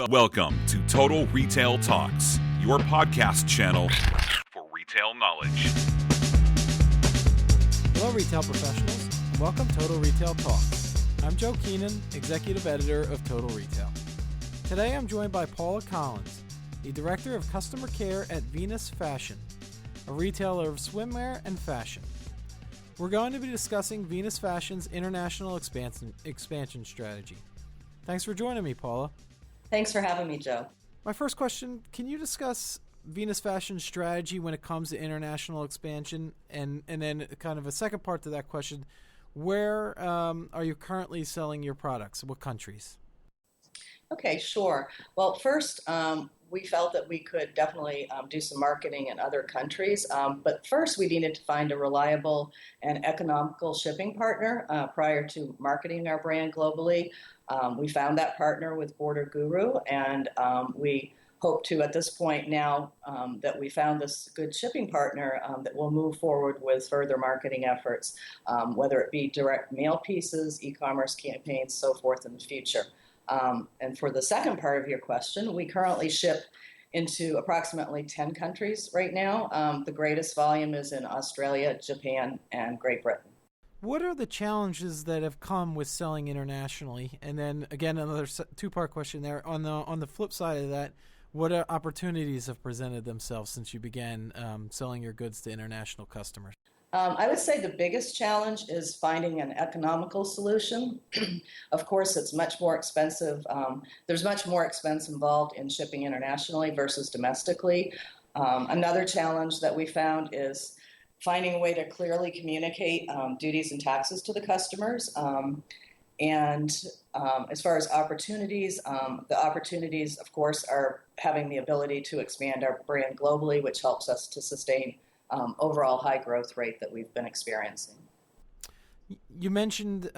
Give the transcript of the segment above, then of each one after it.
Welcome to Total Retail Talks, your podcast channel for retail knowledge. Hello, retail professionals, and welcome to Total Retail Talks. I'm Joe Keenan, Executive Editor of Total Retail. Today I'm joined by Paula Collins, the Director of Customer Care at Venus Fashion, a retailer of swimwear and fashion. We're going to be discussing Venus Fashion's international expansion strategy. Thanks for joining me, Paula. Thanks for having me, Joe. My first question, can you discuss Venus Fashion's strategy when it comes to international expansion? And then kind of a second part to that question, where are you currently selling your products? What countries? Okay, sure. Well, first, we felt that we could definitely do some marketing in other countries. But first, we needed to find a reliable and economical shipping partner prior to marketing our brand globally. We found that partner with Border Guru, and we hope to, at this point now that we found this good shipping partner, that we'll move forward with further marketing efforts, whether it be direct mail pieces, e-commerce campaigns, so forth in the future. And for the second part of your question, we currently ship into approximately 10 countries right now. The greatest volume is in Australia, Japan, and Great Britain. What are the challenges that have come with selling internationally? And then again, another two-part question there. On the flip side of that, what opportunities have presented themselves since you began selling your goods to international customers? I would say the biggest challenge is finding an economical solution. Of course, it's much more expensive. There's much more expense involved in shipping internationally versus domestically. Another challenge that we found is finding a way to clearly communicate duties and taxes to the customers. As far as opportunities, the opportunities, of course, are having the ability to expand our brand globally, which helps us to sustain overall high growth rate that we've been experiencing. You mentioned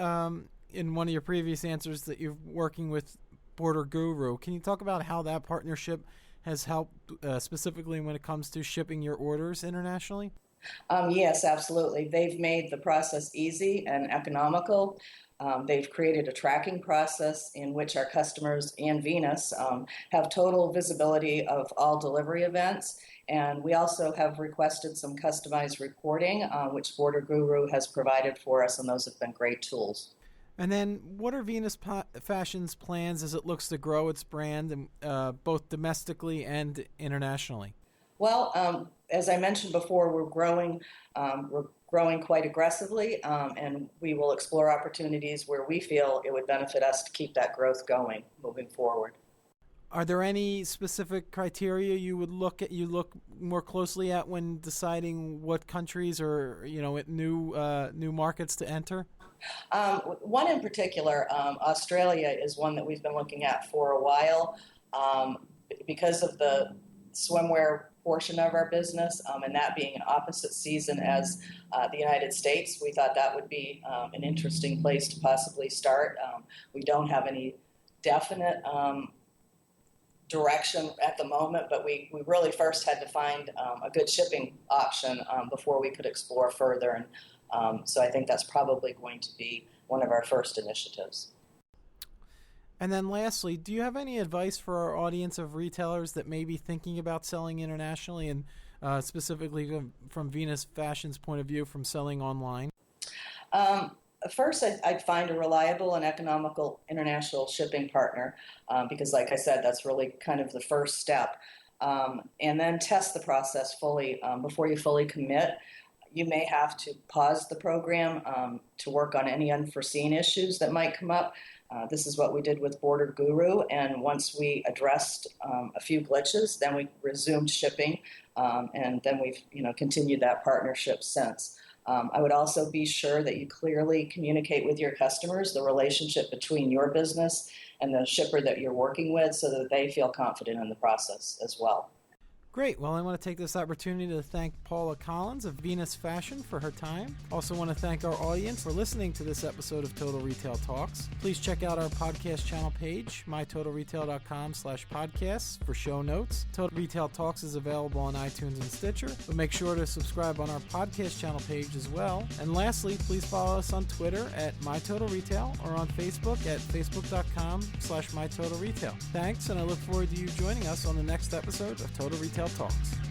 in one of your previous answers that you're working with Border Guru. Can you talk about how that partnership has helped specifically when it comes to shipping your orders internationally? Yes, absolutely. They've made the process easy and economical. They've created a tracking process in which our customers and Venus have total visibility of all delivery events. And we also have requested some customized reporting, which Border Guru has provided for us, and those have been great tools. And then what are Venus Fashion's plans as it looks to grow its brand both domestically and internationally? Well, as I mentioned before, we're growing quite aggressively, and we will explore opportunities where we feel it would benefit us to keep that growth going moving forward. Are there any specific criteria you look more closely at when deciding what countries or new markets to enter? One in particular, Australia, is one that we've been looking at for a while because of the swimwear portion of our business, and that being an opposite season as the United States. We thought that would be an interesting place to possibly start. We don't have any definite direction at the moment, but we really first had to find a good shipping option before we could explore further. And so I think that's probably going to be one of our first initiatives. And then lastly, do you have any advice for our audience of retailers that may be thinking about selling internationally and specifically from Venus Fashion's point of view from selling online? First, I'd find a reliable and economical international shipping partner because, like I said, that's really kind of the first step. And then test the process fully before you fully commit. You may have to pause the program to work on any unforeseen issues that might come up. This is what we did with Border Guru, and once we addressed a few glitches, then we resumed shipping, and then we've continued that partnership since. I would also be sure that you clearly communicate with your customers the relationship between your business and the shipper that you're working with so that they feel confident in the process as well. Great. Well, I want to take this opportunity to thank Paula Collins of Venus Fashion for her time. Also want to thank our audience for listening to this episode of Total Retail Talks. Please check out our podcast channel page, mytotalretail.com/podcasts for show notes. Total Retail Talks is available on iTunes and Stitcher, but make sure to subscribe on our podcast channel page as well. And lastly, please follow us on Twitter at mytotalretail or on Facebook at facebook.com/mytotalretail. Thanks, and I look forward to you joining us on the next episode of Total Retail Talks.